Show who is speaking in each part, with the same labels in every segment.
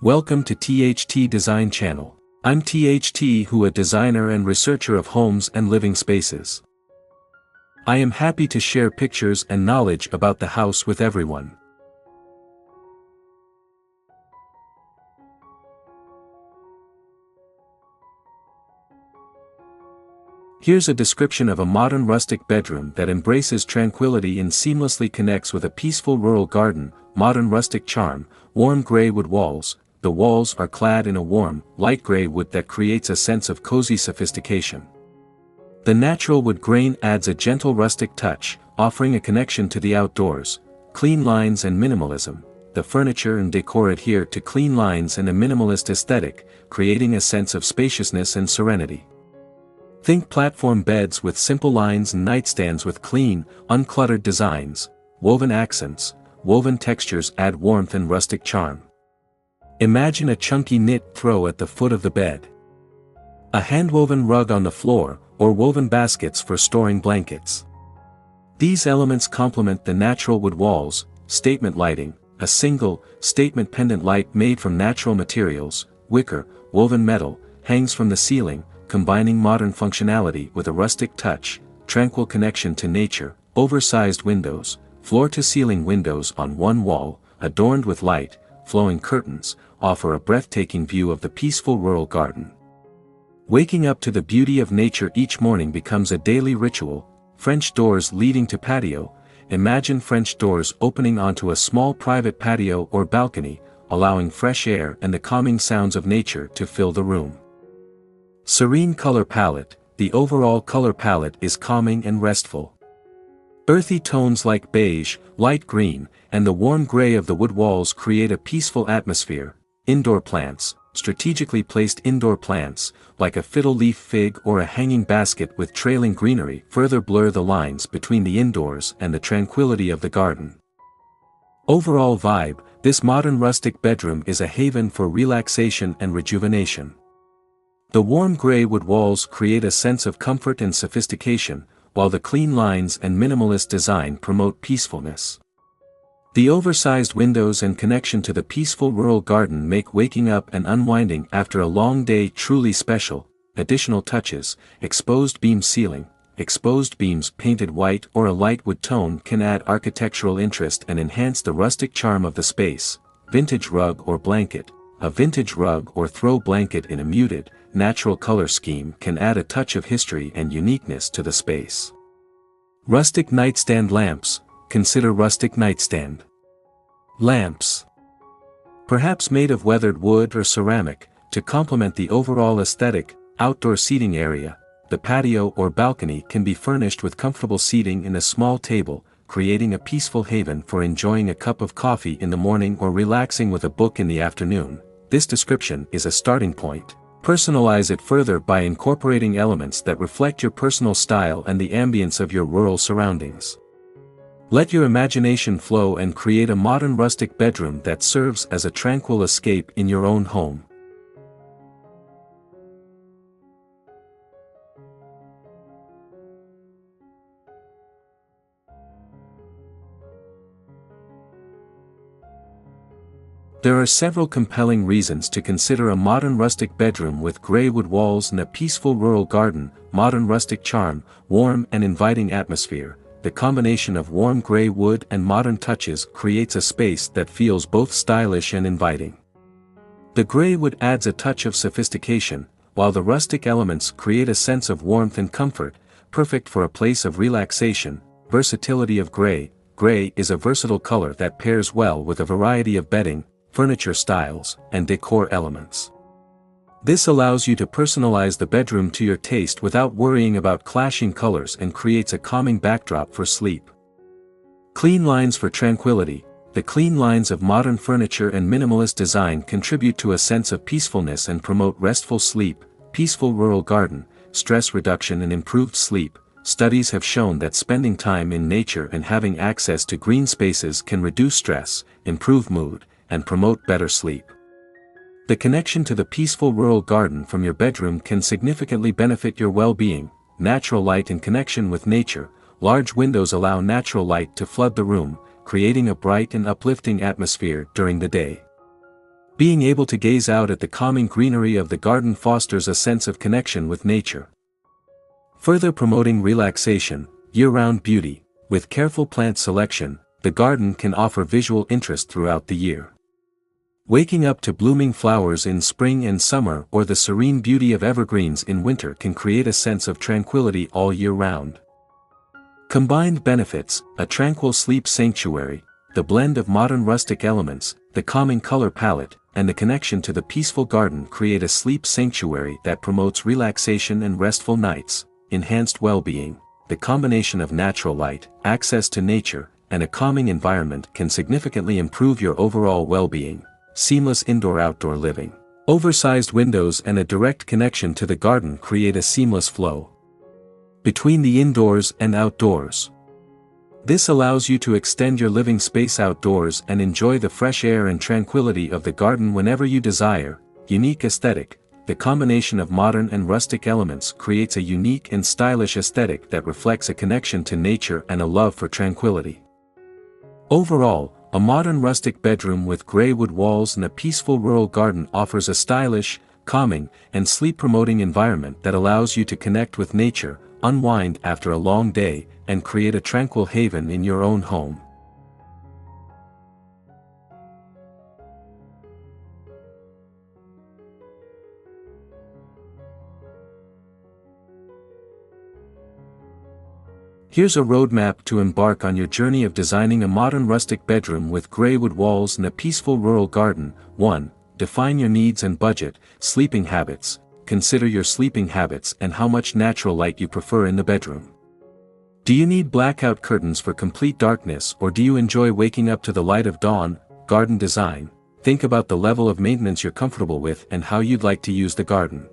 Speaker 1: Welcome to THT Design Channel. I'm THT, who a designer and researcher of homes and living spaces. I am happy to share pictures and knowledge about the house with everyone. Here's a description of a modern rustic bedroom that embraces tranquility and seamlessly connects with a peaceful rural garden. Modern rustic charm, warm gray wood walls. The walls are clad in a warm, light gray wood that creates a sense of cozy sophistication. The natural wood grain adds a gentle rustic touch, offering a connection to the outdoors. Clean lines and minimalism. The furniture and decor adhere to clean lines and a minimalist aesthetic, creating a sense of spaciousness and serenity. Think platform beds with simple lines and nightstands with clean, uncluttered designs. Woven accents, woven textures add warmth and rustic charm. Imagine a chunky knit throw at the foot of the bed. A handwoven rug on the floor, or woven baskets for storing blankets. These elements complement the natural wood walls. Statement lighting, a single, statement pendant light made from natural materials, wicker, woven metal, hangs from the ceiling, combining modern functionality with a rustic touch. Tranquil connection to nature. Oversized windows, floor-to-ceiling windows on one wall, adorned with light, flowing curtains, offer a breathtaking view of the peaceful rural garden. Waking up to the beauty of nature each morning becomes a daily ritual. French doors leading to patio. Imagine French doors opening onto a small private patio or balcony, allowing fresh air and the calming sounds of nature to fill the room. Serene color palette. The overall color palette is calming and restful. Earthy tones like beige, light green, and the warm gray of the wood walls create a peaceful atmosphere. Indoor plants. Strategically placed indoor plants, like a fiddle leaf fig or a hanging basket with trailing greenery, further blur the lines between the indoors and the tranquility of the garden. Overall vibe. This modern rustic bedroom is a haven for relaxation and rejuvenation. The warm gray wood walls create a sense of comfort and sophistication, while the clean lines and minimalist design promote peacefulness. The oversized windows and connection to the peaceful rural garden make waking up and unwinding after a long day truly special. Additional touches. Exposed beam ceiling. Exposed beams painted white or a light wood tone can add architectural interest and enhance the rustic charm of the space. Vintage rug or blanket. A vintage rug or throw blanket in a muted, natural color scheme can add a touch of history and uniqueness to the space. Rustic nightstand lamps. Consider rustic nightstand lamps. Perhaps made of weathered wood or ceramic, to complement the overall aesthetic. Outdoor seating area. The patio or balcony can be furnished with comfortable seating and a small table, creating a peaceful haven for enjoying a cup of coffee in the morning or relaxing with a book in the afternoon. This description is a starting point. Personalize it further by incorporating elements that reflect your personal style and the ambience of your rural surroundings. Let your imagination flow and create a modern rustic bedroom that serves as a tranquil escape in your own home. There are several compelling reasons to consider a modern rustic bedroom with gray wood walls and a peaceful rural garden. Modern rustic charm, warm and inviting atmosphere. The combination of warm gray wood and modern touches creates a space that feels both stylish and inviting. The gray wood adds a touch of sophistication, while the rustic elements create a sense of warmth and comfort, perfect for a place of relaxation. Versatility of gray. Gray is a versatile color that pairs well with a variety of bedding, furniture styles, and decor elements. This allows you to personalize the bedroom to your taste without worrying about clashing colors and creates a calming backdrop for sleep. Clean lines for tranquility. The clean lines of modern furniture and minimalist design contribute to a sense of peacefulness and promote restful sleep. Peaceful rural garden, stress reduction and improved sleep. Studies have shown that spending time in nature and having access to green spaces can reduce stress, improve mood, and promote better sleep. The connection to the peaceful rural garden from your bedroom can significantly benefit your well-being. Natural light and connection with nature. Large windows allow natural light to flood the room, creating a bright and uplifting atmosphere during the day. Being able to gaze out at the calming greenery of the garden fosters a sense of connection with nature. Further promoting relaxation, year-round beauty, with careful plant selection, the garden can offer visual interest throughout the year. Waking up to blooming flowers in spring and summer or the serene beauty of evergreens in winter can create a sense of tranquility all year round. Combined benefits, a tranquil sleep sanctuary, the blend of modern rustic elements, the calming color palette, and the connection to the peaceful garden create a sleep sanctuary that promotes relaxation and restful nights, enhanced well-being. The combination of natural light, access to nature, and a calming environment can significantly improve your overall well-being. Seamless indoor-outdoor living. Oversized windows and a direct connection to the garden create a seamless flow between the indoors and outdoors. This allows you to extend your living space outdoors and enjoy the fresh air and tranquility of the garden whenever you desire. Unique aesthetic. The combination of modern and rustic elements creates a unique and stylish aesthetic that reflects a connection to nature and a love for tranquility. Overall, a modern rustic bedroom with gray wood walls and a peaceful rural garden offers a stylish, calming, and sleep-promoting environment that allows you to connect with nature, unwind after a long day, and create a tranquil haven in your own home. Here's a roadmap to embark on your journey of designing a modern rustic bedroom with gray wood walls and a peaceful rural garden. 1. Define your needs and budget. Sleeping habits. Consider your sleeping habits and how much natural light you prefer in the bedroom. Do you need blackout curtains for complete darkness, or do you enjoy waking up to the light of dawn? Garden design. Think about the level of maintenance you're comfortable with and how you'd like to use the garden.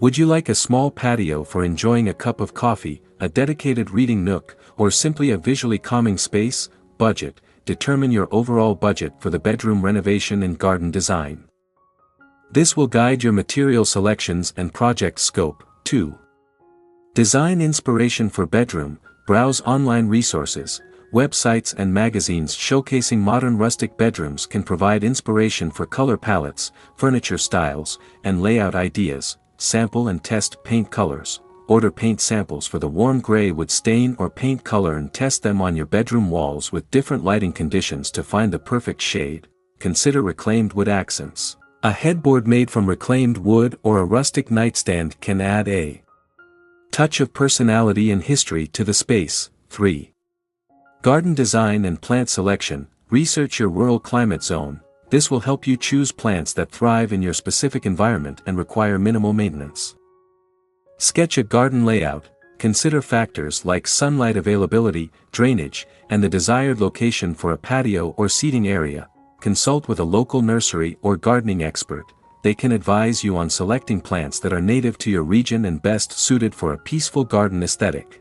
Speaker 1: Would you like a small patio for enjoying a cup of coffee, a dedicated reading nook, or simply a visually calming space? Budget. Determine your overall budget for the bedroom renovation and garden design. This will guide your material selections and project scope. 2. Design inspiration for bedroom. Browse online resources. Websites and magazines showcasing modern rustic bedrooms can provide inspiration for color palettes, furniture styles, and layout ideas. Sample and test paint colors. Order paint samples for the warm gray wood stain or paint color and test them on your bedroom walls with different lighting conditions to find the perfect shade. Consider reclaimed wood accents. A headboard made from reclaimed wood or a rustic nightstand can add a touch of personality and history to the space. 3. Garden design and plant selection. Research your rural climate zone. This will help you choose plants that thrive in your specific environment and require minimal maintenance. Sketch a garden layout. Consider factors like sunlight availability, drainage, and the desired location for a patio or seating area. Consult with a local nursery or gardening expert. They can advise you on selecting plants that are native to your region and best suited for a peaceful garden aesthetic.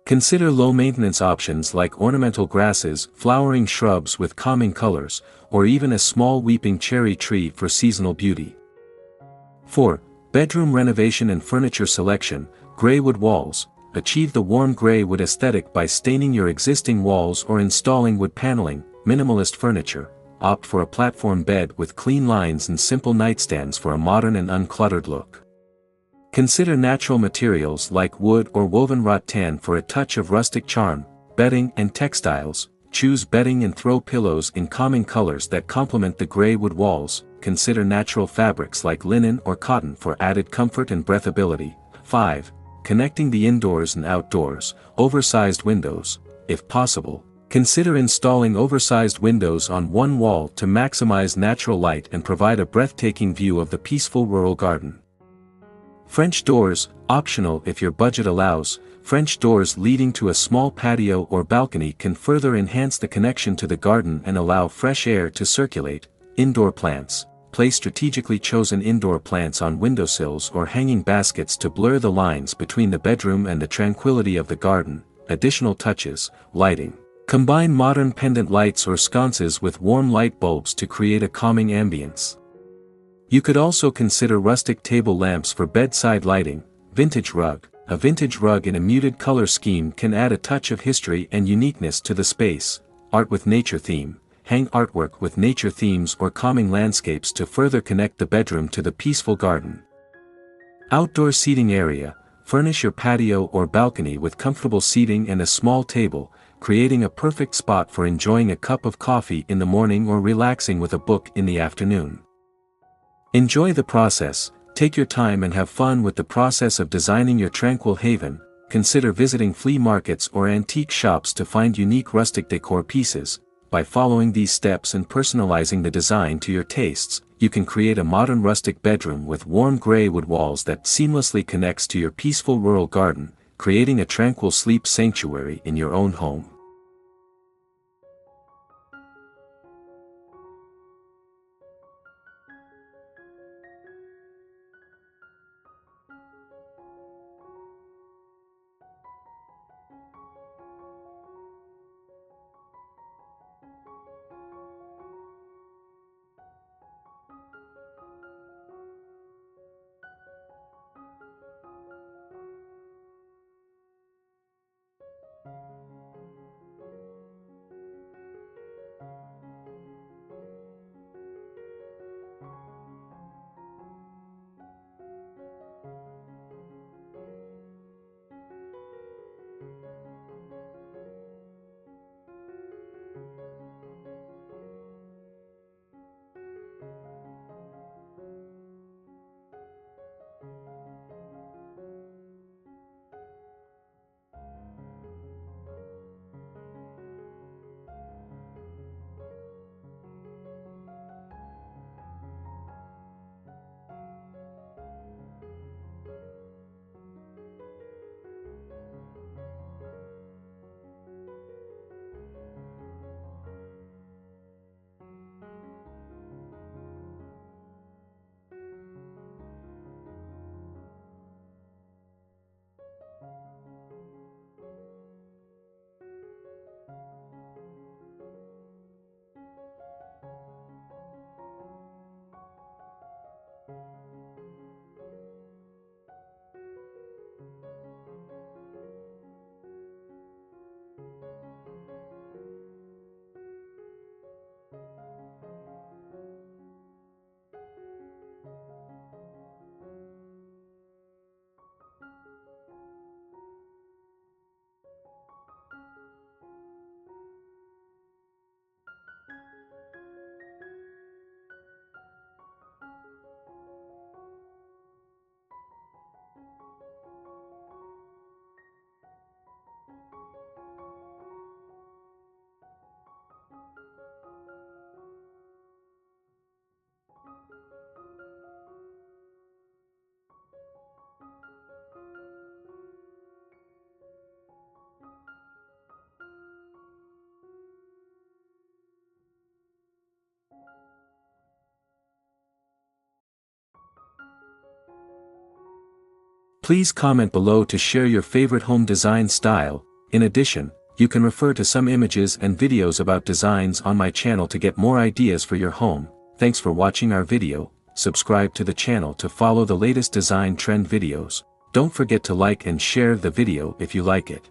Speaker 1: Consider low-maintenance options like ornamental grasses, flowering shrubs with calming colors, or even a small weeping cherry tree for seasonal beauty. 4. Bedroom renovation and furniture selection. Gray wood walls. Achieve the warm gray wood aesthetic by staining your existing walls or installing wood paneling. Minimalist furniture. Opt for a platform bed with clean lines and simple nightstands for a modern and uncluttered look. Consider natural materials like wood or woven rattan for a touch of rustic charm. Bedding and textiles. Choose bedding and throw pillows in calming colors that complement the gray wood walls. Consider natural fabrics like linen or cotton for added comfort and breathability. 5. Connecting the indoors and outdoors. Oversized windows. If possible, consider installing oversized windows on one wall to maximize natural light and provide a breathtaking view of the peaceful rural garden. French doors, optional if your budget allows. French doors leading to a small patio or balcony can further enhance the connection to the garden and allow fresh air to circulate. Indoor plants. Place strategically chosen indoor plants on windowsills or hanging baskets to blur the lines between the bedroom and the tranquility of the garden. Additional touches, lighting. Combine modern pendant lights or sconces with warm light bulbs to create a calming ambience. You could also consider rustic table lamps for bedside lighting. Vintage rug. A vintage rug in a muted color scheme can add a touch of history and uniqueness to the space. Art with nature theme. hang artwork with nature themes or calming landscapes to further connect the bedroom to the peaceful garden. Outdoor seating area. Furnish your patio or balcony with comfortable seating and a small table, creating a perfect spot for enjoying a cup of coffee in the morning or relaxing with a book in the afternoon. Enjoy the process. Take your time and have fun with the process of designing your tranquil haven. Consider visiting flea markets or antique shops to find unique rustic decor pieces. By following these steps and personalizing the design to your tastes, you can create a modern rustic bedroom with warm gray wood walls that seamlessly connects to your peaceful rural garden, creating a tranquil sleep sanctuary in your own home. Please comment below to share your favorite home design style. In addition, you can refer to some images and videos about designs on my channel to get more ideas for your home. Thanks for watching our video. Subscribe to the channel to follow the latest design trend videos. Don't forget to like and share the video if you like it.